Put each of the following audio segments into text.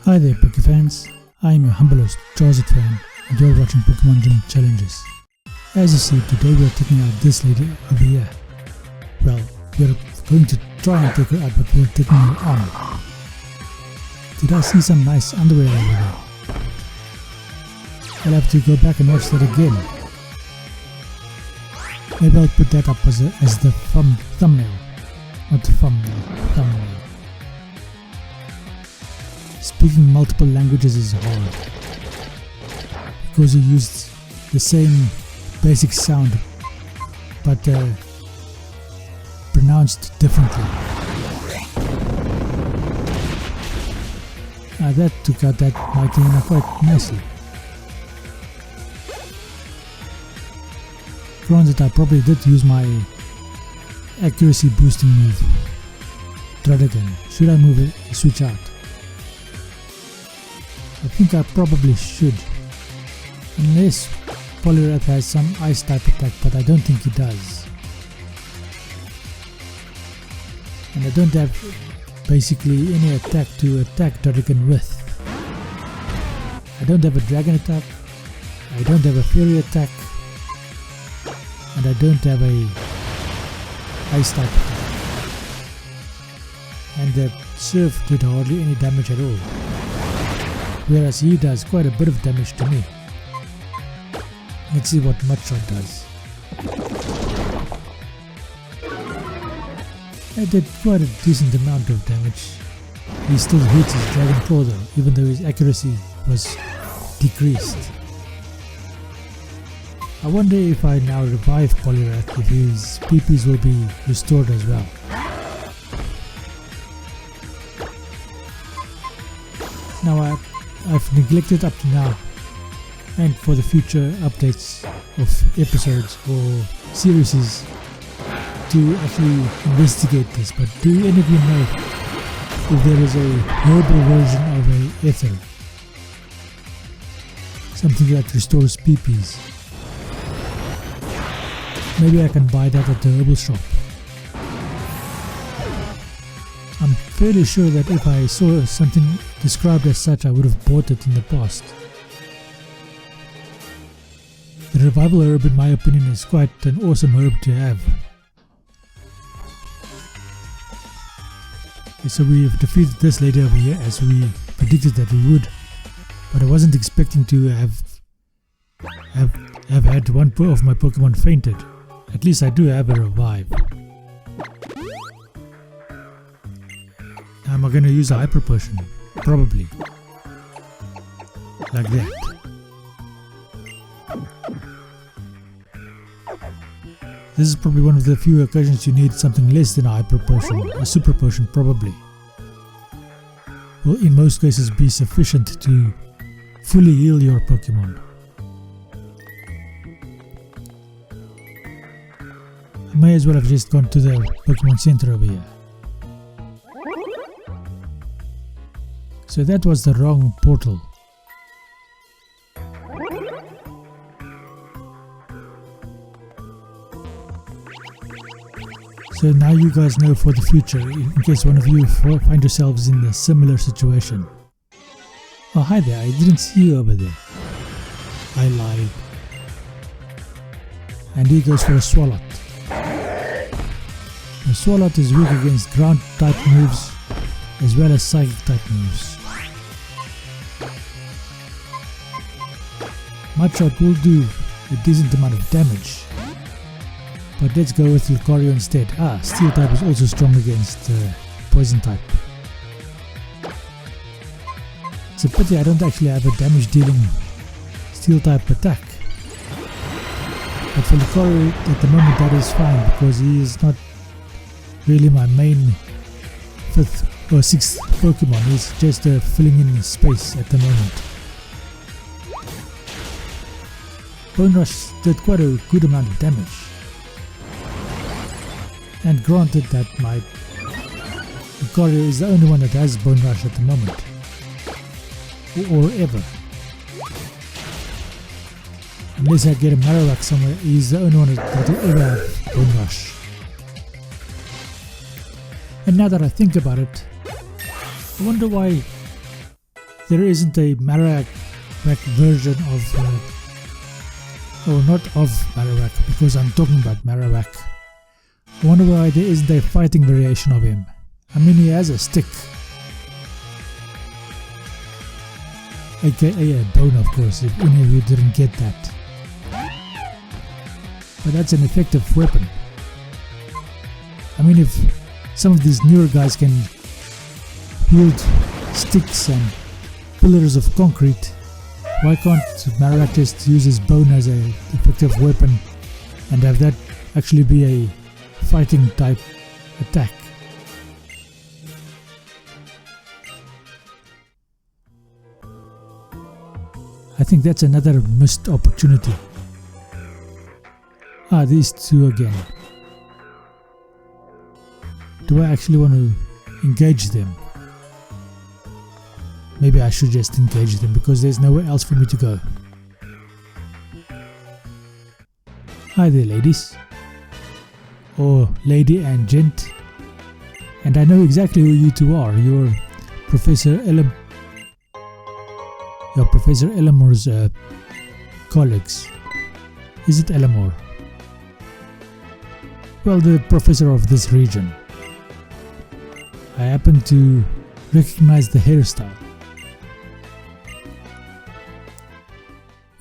Hi there Poké fans, I am your humble host Charizard fan and you're watching Pokemon Gym Challenges. As you see, today we are taking out this lady over here. Well, we are going to try and take her out, but we are taking her on. Did I see some nice underwear over there? I'll have to go back and watch that again. Maybe I'll put that up as the thumbnail. Not thumbnail. Speaking multiple languages is hard because you use the same basic sound but pronounced differently. That took out that Mightyena quite nicely. Granted, I probably did use my accuracy boosting move. Dragon. Should I move it? Switch out? I think I probably should. Unless Poliwrath has some ice type attack, but I don't think he does. And I don't have basically any attack to attack Dragon with. I don't have a dragon attack, I don't have a fairy attack, and I don't have a ice type attack. And the Surf did hardly any damage at all, whereas he does quite a bit of damage to me. Let's see what Mudshot does. I did quite a decent amount of damage. He still hits his Dragon Claw though, even though his accuracy was decreased. I wonder if I now revive Poliwrath, if his PPs will be restored as well. Now I've neglected up to now, and for the future updates of episodes or series, to actually investigate this, but do any of you know if there is a herbal version of a ether? Something that restores PPs. Maybe I can buy that at the herbal shop. I'm fairly sure that if I saw something described as such, I would have bought it in the past. The revival herb, in my opinion, is quite an awesome herb to have. So we have defeated this lady over here as we predicted that we would, but I wasn't expecting to have had one of my Pokemon fainted. At least I do have a revive. Am I going to use a Hyper Potion? Probably. Like that. This is probably one of the few occasions you need something less than a Hyper Potion. A Super Potion probably will in most cases be sufficient to fully heal your Pokemon. I may as well have just gone to the Pokemon Center over here. So that was the wrong portal. So now you guys know for the future, in case one of you find yourselves in a similar situation. Oh hi there, I didn't see you over there. I lied. And he goes for a Swalot. The Swalot is weak against ground type moves as well as psychic type moves. Mudshot will do a decent amount of damage, but let's go with Lucario instead. Steel type is also strong against poison type. It's a pity I don't actually have a damage dealing steel type attack, but for Lucario at the moment that is fine because he is not really my main 5th or 6th Pokemon. He's just filling in space at the moment. Bone Rush did quite a good amount of damage, and granted that my Lucario is the only one that has Bone Rush at the moment, or ever. Unless I get a Marowak somewhere, he's the only one that will ever have Bone Rush. And now that I think about it, I wonder why there isn't a Marowak version of, or not of Marowak, because I'm talking about Marowak. I wonder why there isn't a fighting variation of him. I mean, he has a stick, aka a bone, of course, if any of you didn't get that. But that's an effective weapon. I mean, if some of these newer guys can wield sticks and pillars of concrete, why can't Marowak just use his bone as an effective weapon and have that actually be a fighting type attack? I think that's another missed opportunity. These two again. Do I actually want to engage them? Maybe I should just engage them because there's nowhere else for me to go. Hi there, ladies. Or lady and gent. And I know exactly who you two are. You're Professor Elamore's colleagues. Is it Elamore? Well, the professor of this region. I happen to recognize the hairstyle,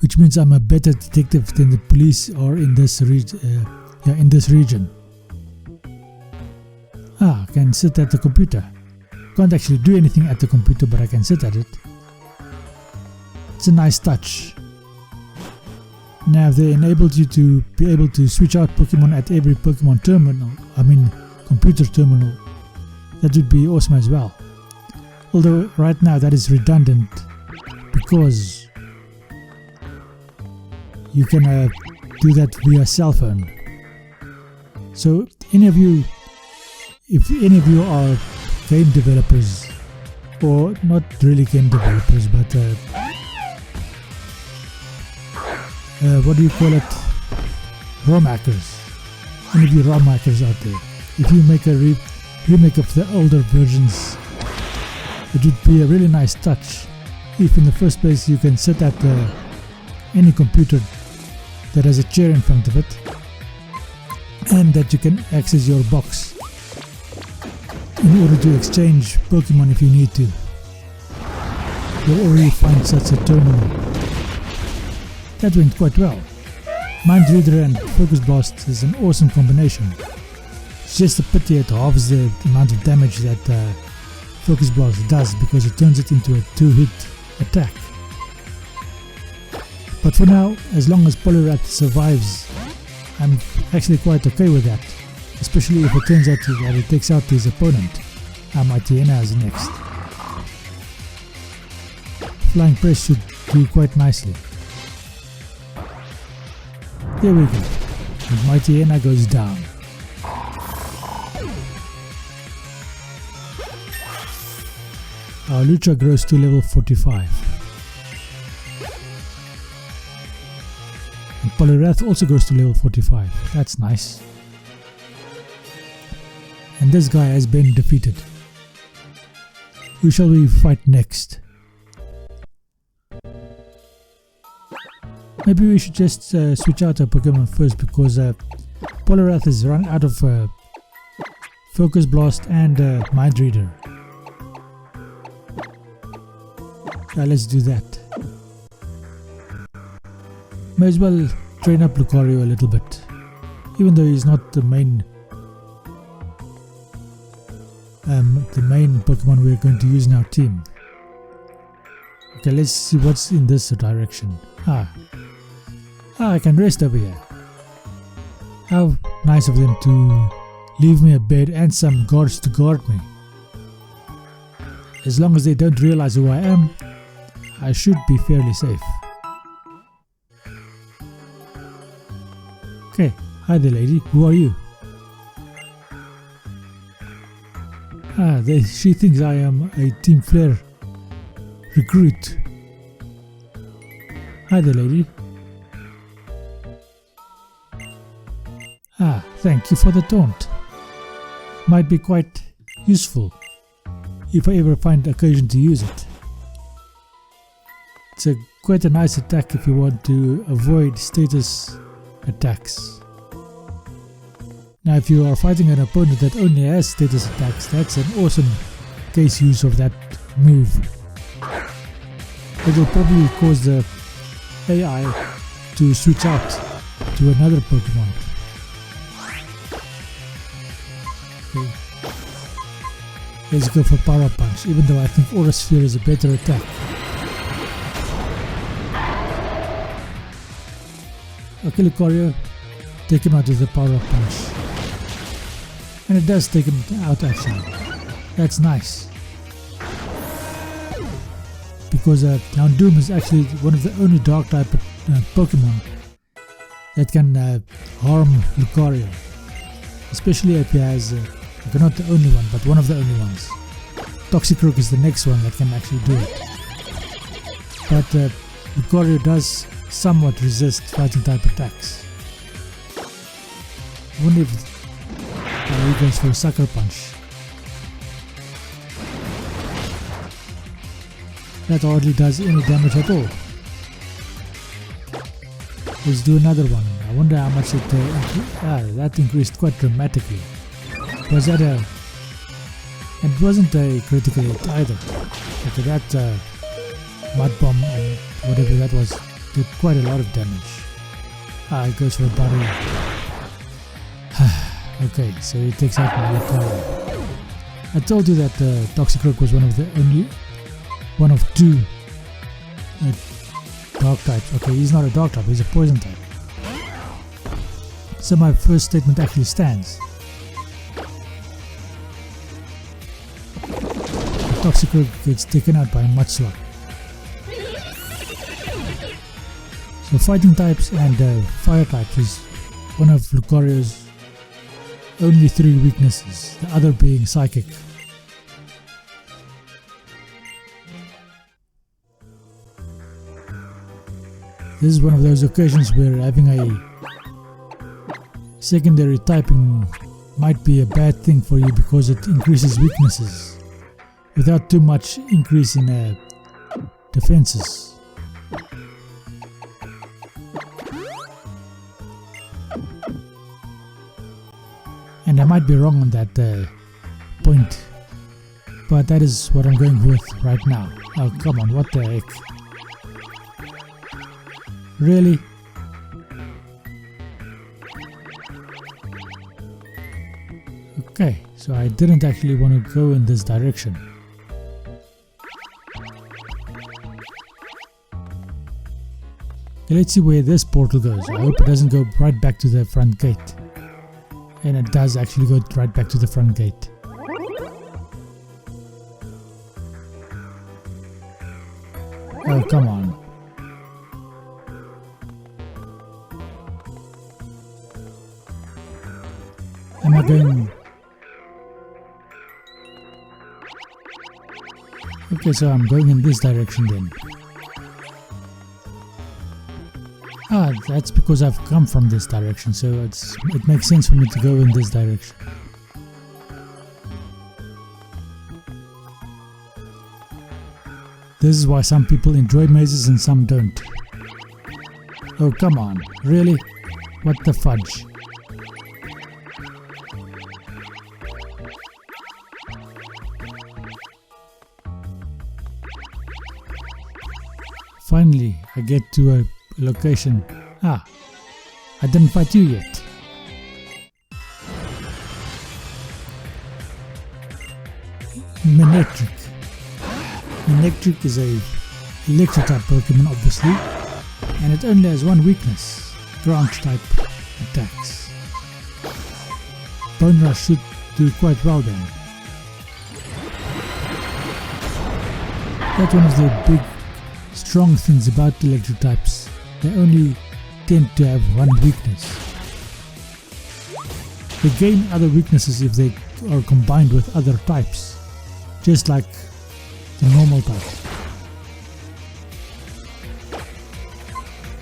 which means I'm a better detective than the police are in this region. I can sit at the computer. Can't actually do anything at the computer, but I can sit at it. It's a nice touch. Now, if they enabled you to be able to switch out Pokemon at every Pokemon terminal, computer terminal, that would be awesome as well. Although right now that is redundant because you can do that via cell phone. So if any of you are game developers, or not really game developers, but what do you call it? ROM hackers. Any of you ROM hackers out there, if you make a remake of the older versions, it would be a really nice touch if in the first place you can sit at any computer that has a chair in front of it, and that you can access your box in order to exchange Pokemon if you need to. Wherever you find such a terminal. That went quite well. Mind Reader and Focus Blast is an awesome combination. It's just a pity it halves the amount of damage that Focus Blast does because it turns it into a 2-hit attack. But for now, as long as Poliwrath survives, I'm actually quite okay with that. Especially if it turns out that it takes out his opponent. Mightyena is next. Flying Press should do quite nicely. There we go. And Mightyena goes down. Our Lucha grows to level 45. And Poliwrath also goes to level 45. That's nice. And this guy has been defeated. Who shall we fight next? Maybe we should just switch out our Pokemon first because Poliwrath has run out of Focus Blast and Mind Reader. Let's do that. May as well train up Lucario a little bit, even though he's not the main Pokemon we're going to use in our team. Okay, let's see what's in this direction. I can rest over here. How nice of them to leave me a bed and some guards to guard me. As long as they don't realize who I am, I should be fairly safe. Okay, hi there lady, who are you? She thinks I am a Team Flare recruit. Hi there lady. Thank you for the taunt. Might be quite useful if I ever find occasion to use it. It's quite a nice attack if you want to avoid status attacks. Now if you are fighting an opponent that only has status attacks, that's an awesome case use of that move. It will probably cause the AI to switch out to another Pokemon. Okay. Let's go for Power Punch, even though I think Aura Sphere is a better attack. Okay, Lucario, take him out with the Power Punch. And it does take him out actually. That's nice. Because Houndoom is actually one of the only Dark type Pokemon that can harm Lucario. Especially if he has, not the only one, but one of the only ones. Toxicroak is the next one that can actually do it. But Lucario does somewhat resist fighting type attacks. I wonder if he goes for a Sucker Punch. That hardly does any damage at all. Let's do another one. I wonder how much it that increased quite dramatically. Was that a... It wasn't a critical hit either. Okay, that Mud Bomb and whatever that was did quite a lot of damage. It goes for a barrier. Okay, so he takes out my Lucario. I told you that Toxicroak was one of two Dark types. Okay, he's not a Dark type, he's a Poison type. So my first statement actually stands. Toxicroak gets taken out by a Mudslug. So fighting types and fire types is one of Lucario's only 3 weaknesses, the other being Psychic. This is one of those occasions where having a secondary typing might be a bad thing for you because it increases weaknesses without too much increase in defenses. And I might be wrong on that point, but that is what I'm going with right now. Oh come on, what the heck? Really? Okay, so I didn't actually want to go in this direction. Okay, let's see where this portal goes. I hope it doesn't go right back to the front gate. And it does actually go right back to the front gate. Oh, come on. Am I going... Okay, so I'm going in this direction then. That's because I've come from this direction, so it makes sense for me to go in this direction. This is why some people enjoy mazes and some don't. Oh come on, really? What the fudge? Finally, I get to a location. I didn't fight you yet. Monotype. Monotype is a electric type Pokemon obviously, and it only has one weakness, ground type attacks. Bone Rush should do quite well then. That's one of the big strong things about electric types. They only tend to have one weakness. They gain other weaknesses if they are combined with other types, just like the normal type.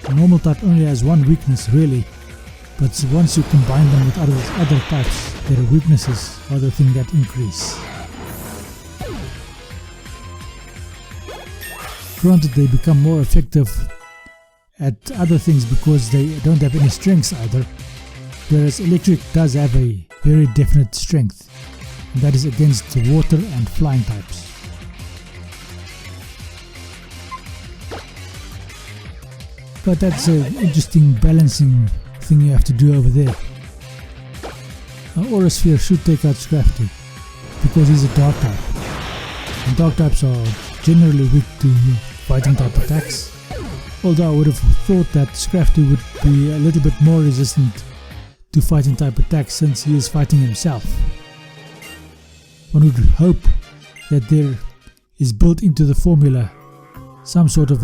The normal type only has one weakness really, but once you combine them with other types, their weaknesses are the thing that increase. Granted, they become more effective at other things because they don't have any strengths either, whereas electric does have a very definite strength, and that is against the water and flying types. But that's an interesting balancing thing you have to do over there. Aura Sphere should take out Scrafty because he's a dark type, and dark types are generally weak to fighting type attacks. Although I would have thought that Scrafty would be a little bit more resistant to fighting type attacks since he is fighting himself. One would hope that there is built into the formula some sort of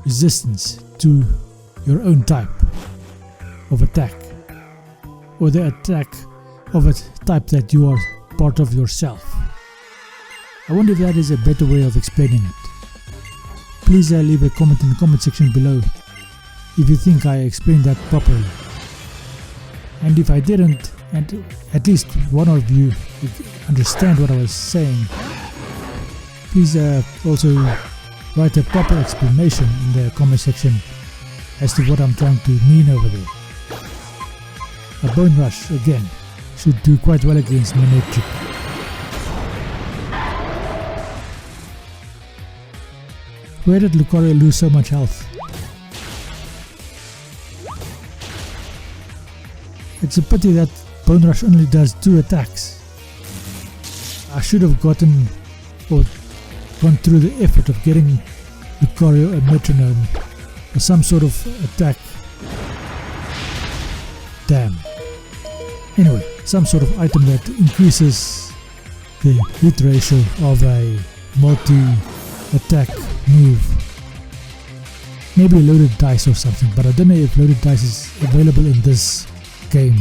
resistance to your own type of attack, or the attack of a type that you are part of yourself. I wonder if that is a better way of explaining it. Please leave a comment in the comment section below if you think I explained that properly. And if I didn't, and at least one of you understand what I was saying, please also write a proper explanation in the comment section as to what I'm trying to mean over there. A Bone Rush, again, should do quite well against Monotype. Where did Lucario lose so much health? It's a pity that Bone Rush only does 2 attacks. I should have gotten or gone through the effort of getting Lucario a metronome or some sort of attack. Damn. Anyway, some sort of item that increases the hit ratio of a multi-attack move. Maybe a loaded dice or something, but I don't know if loaded dice is available in this game.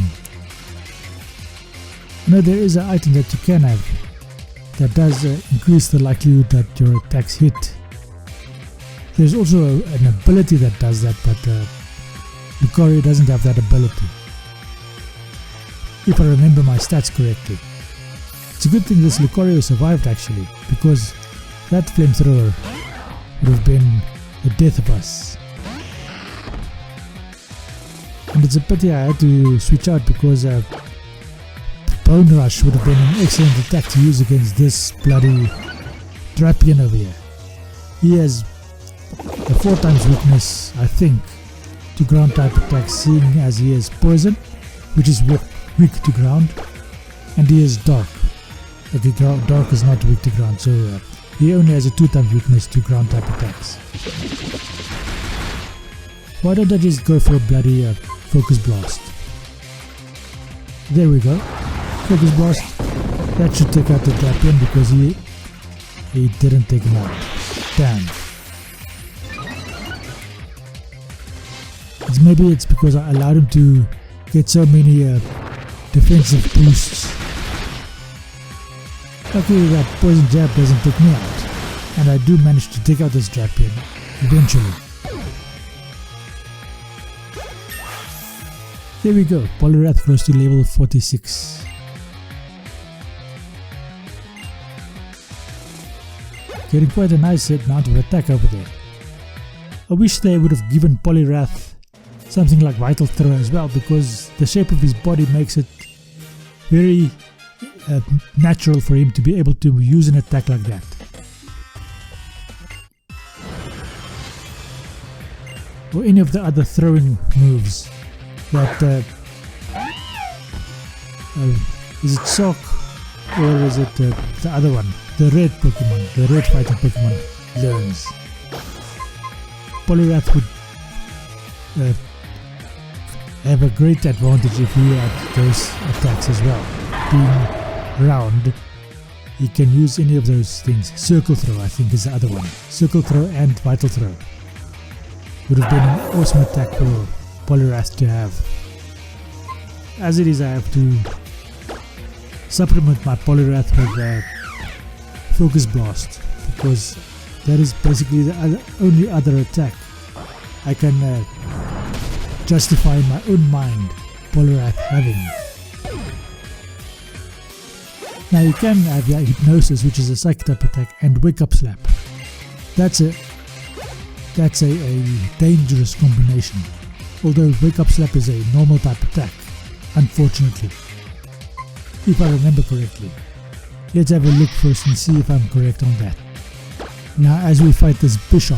I know there is an item that you can have that does increase the likelihood that your attacks hit. There's also an ability that does that, but Lucario doesn't have that ability, if I remember my stats correctly. It's a good thing this Lucario survived actually, because that flamethrower would have been the death of us. And it's a pity I had to switch out because Bone Rush would have been an excellent attack to use against this bloody Drapion over here. He has a 4 times weakness, I think, to ground type attacks, seeing as he is poison, which is weak to ground, and he is dark. Okay, dark is not weak to ground, so he only has a 2 times weakness to ground type attacks. Why don't I just go for a bloody Focus Blast? There we go. Focus Blast. That should take out the Drapion because he didn't take him out. Damn. Maybe it's because I allowed him to get so many defensive boosts. Luckily that poison jab doesn't take me out, and I do manage to take out this Drapion eventually. There we go, Poliwrath grows to level 46. Getting quite a nice amount of attack over there. I wish they would have given Poliwrath something like Vital Throw as well, because the shape of his body makes it very natural for him to be able to use an attack like that. Or any of the other throwing moves that is it Sock or is it the other one, the red Pokemon, the red fighting Pokemon learns. Poliwrath would have a great advantage if he had those attacks as well. Being round, he can use any of those things. Circle Throw, I think, is the other one. Circle Throw and Vital Throw would have been an awesome attack for Poliwrath to have. As it is, I have to supplement my Poliwrath with Focus Blast, because that is basically the only other attack I can justify in my own mind Poliwrath having. Now you can have Hypnosis, which is a Psychic type attack, and Wake Up Slap. That's a dangerous combination. Although Wake Up Slap is a normal type attack, unfortunately. If I remember correctly. Let's have a look first and see if I'm correct on that. Now as we fight this Bishop,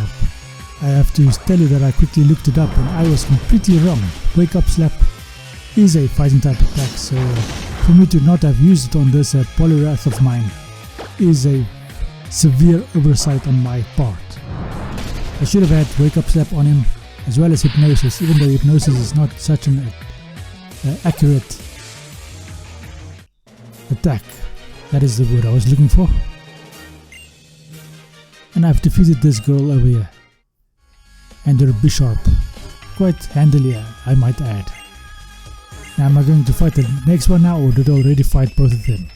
I have to tell you that I quickly looked it up and I was completely wrong. Wake Up Slap is a fighting type attack, so for me to not have used it on this Polyrath of mine is a severe oversight on my part. I should have had Wake Up Slap on him as well as Hypnosis, even though Hypnosis is not such an accurate attack. That is the word I was looking for. And I've defeated this girl over here and her Bishop quite handily, I might add. Now am I going to fight the next one now, or did I already fight both of them?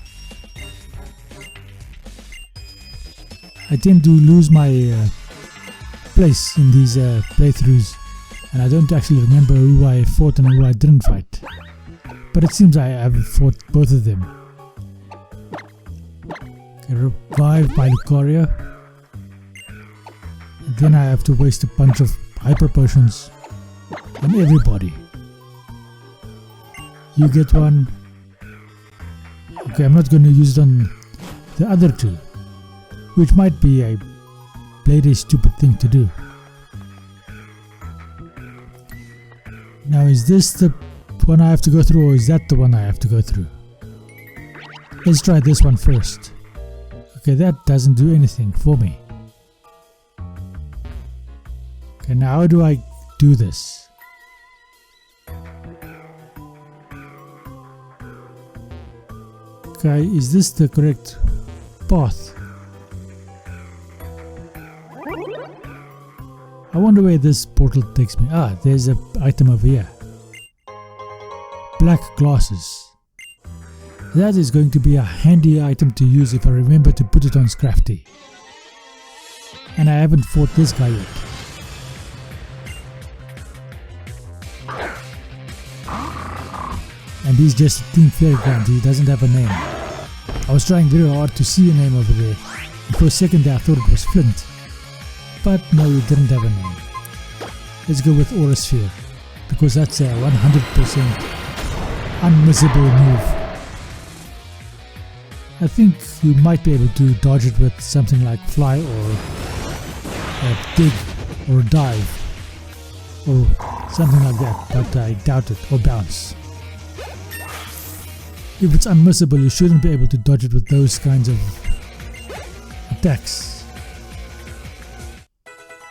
I tend to lose my place in these playthroughs, and I don't actually remember who I fought and who I didn't fight. But it seems I have fought both of them. Okay, revived by Lucario. And then I have to waste a bunch of hyper potions on everybody. You get one. Okay, I'm not going to use it on the other two, which might be a bloody stupid thing to do. Now is this the one I have to go through, or is that the one I have to go through? Let's try this one first. Okay, that doesn't do anything for me. Okay, now how do I do this? Okay, is this the correct path? I wonder where this portal takes me. Ah, there's an item over here. Black glasses. That is going to be a handy item to use if I remember to put it on Scrafty. And I haven't fought this guy yet. And he's just a Team Fairground, he doesn't have a name. I was trying very hard to see a name over there. And for a second there I thought it was Flint. But no, he didn't have a name. Let's go with Aura Sphere, because that's a 100% unmissable move. I think you might be able to dodge it with something like Fly or Dig or Dive or something like that, but I doubt it, or Bounce. If it's unmissable, you shouldn't be able to dodge it with those kinds of attacks.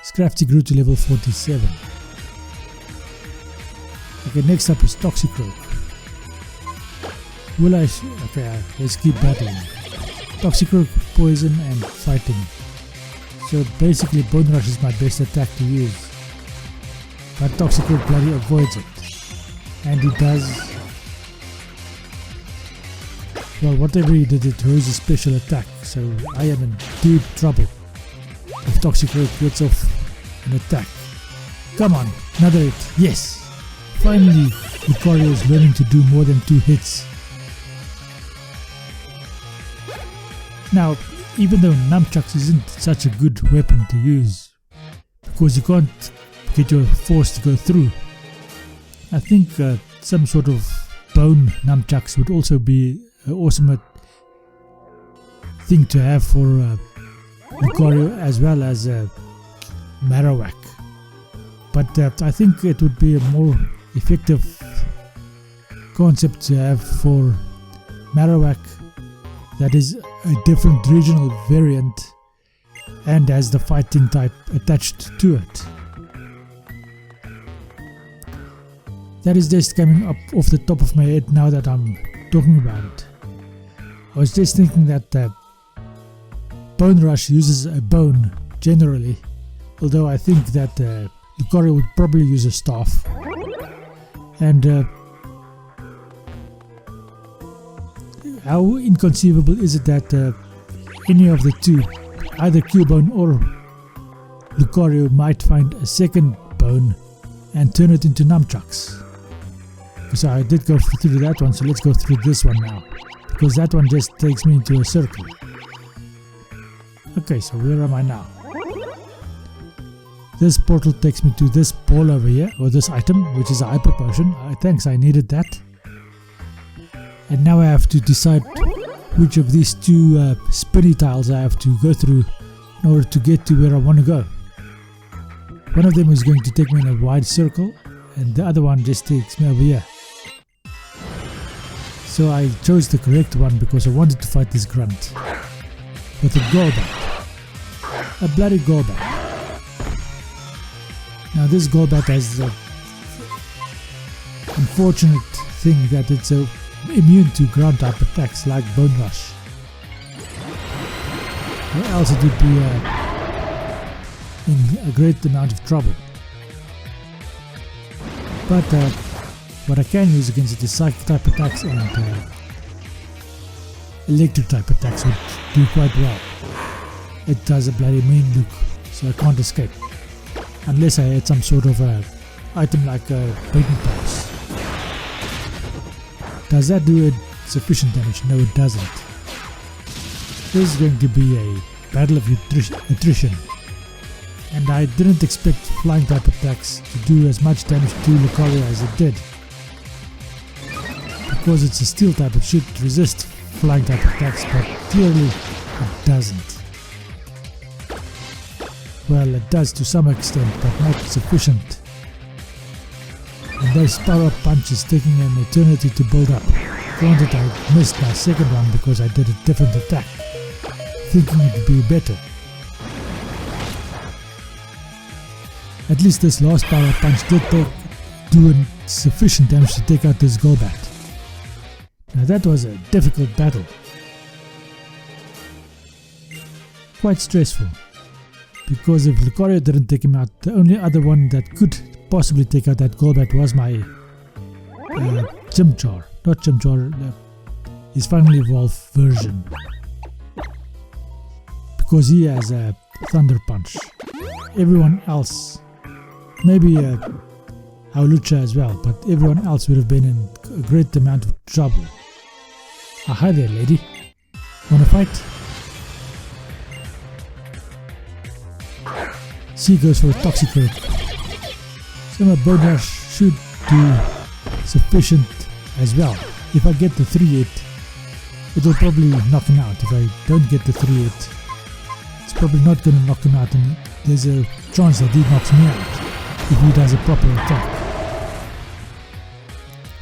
Scrafty grew to level 47. Okay, next up is Toxicroak. Will I... okay, let's keep battling. Toxicroak, poison and fighting. So basically Bone Rush is my best attack to use. But Toxicroak bloody avoids it. And he does... well, whatever he did, it was a special attack. So I am in deep trouble if Toxicroak gets off an attack. Come on, another hit. Yes! Finally, Lucario is learning to do more than 2 hits. Now, even though Nunchucks isn't such a good weapon to use, because you can't get your force to go through, I think some sort of bone Nunchucks would also be an awesome thing to have for Lucario as well as Marowak. But I think it would be a more effective concept to have for Marowak that is a different regional variant and has the fighting type attached to it. That is just coming up off the top of my head now that I'm talking about it. I was just thinking that Bone Rush uses a bone generally, although I think that Lucario would probably use a staff. And how inconceivable is it that any of the two, either Cubone or Lucario, might find a second bone and turn it into Nunchucks? So I did go through that one, so let's go through this one now, because that one just takes me into a circle. Okay, so where am I now? This portal takes me to this ball over here, or this item, which is a hyper potion. Thanks, I needed that. And now I have to decide which of these two spinny tiles I have to go through in order to get to where I want to go. One of them is going to take me in a wide circle, and the other one just takes me over here. So I chose the correct one because I wanted to fight this grunt with a Golbat. A bloody Golbat. Now this Golbat has the unfortunate thing that it's immune to ground type attacks like Bone Rush. Or else it would be in a great amount of trouble. But what I can use against it is Psychic type attacks, and Electric type attacks would do quite well. It does a bloody mean look, so I can't escape. Unless I had some sort of item like Beaten Pass. Does that do sufficient damage? No, it doesn't. This is going to be a battle of attrition. And I didn't expect flying type attacks to do as much damage to Lucario as it did. Because it's a steel type, it should resist flying type attacks, but clearly it doesn't. Well, it does to some extent, but not sufficient. And those power-up punches taking an eternity to build up. Granted, I missed my second one because I did a different attack, thinking it would be better. At least this last power-up punch did do sufficient damage to take out this Golbat. Now that was a difficult battle. Quite stressful. Because if Lucario didn't take him out, the only other one that could possibly take out that Golbat was my Chimchar. Not Chimchar, his finally evolved version. Because he has a Thunder Punch. Everyone else, maybe Howlucha as well, but everyone else would have been in a great amount of trouble. Hi there, lady. Wanna fight? She goes for a Toxic Earth. So my Bone Rush should do sufficient as well. If I get the 3-8, it will probably knock him out. If I don't get the 3-8, it's probably not going to knock him out, and there's a chance that he knocks me out if he does a proper attack.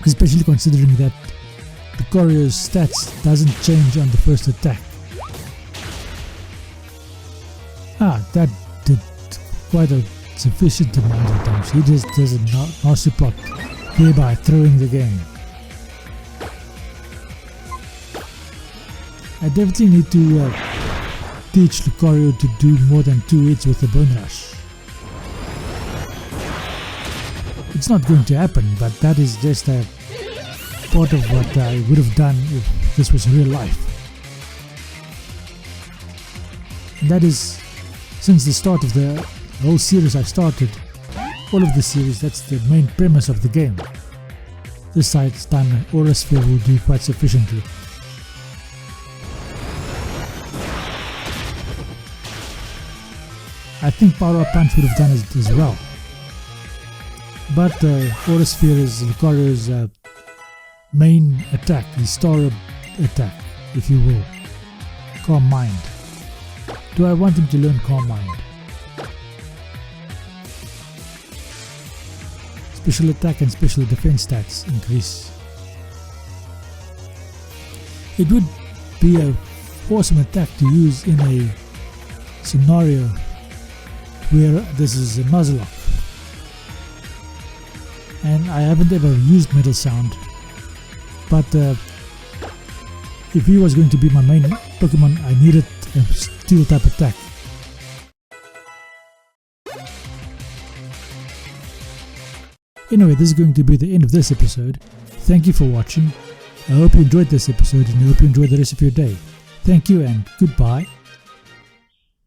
Especially considering that Lucario's stats doesn't change on the first attack. That did quite a sufficient amount of damage. He just does a nasty plot, thereby throwing the game. I definitely need to teach Lucario to do more than 2 hits with the Bone Rush. It's not going to happen, but that is just a part of what I would have done if this was real life. And that is, since the start of the whole series I started, all of the series, that's the main premise of the game. This time Aura Sphere will do quite sufficiently. I think Power Up Punch would have done it as well. But Aura Sphere is Lucario's main attack, his star attack, if you will. Calm Mind. Do I want him to learn Calm Mind? Special attack and special defense stats increase. It would be an awesome attack to use in a scenario where this is a Nuzlocke. And I haven't ever used Metal Sound, but if he was going to be my main Pokemon, I needed a Steel type attack. Anyway, this is going to be the end of this episode. Thank you for watching. I hope you enjoyed this episode and I hope you enjoy the rest of your day. Thank you and goodbye.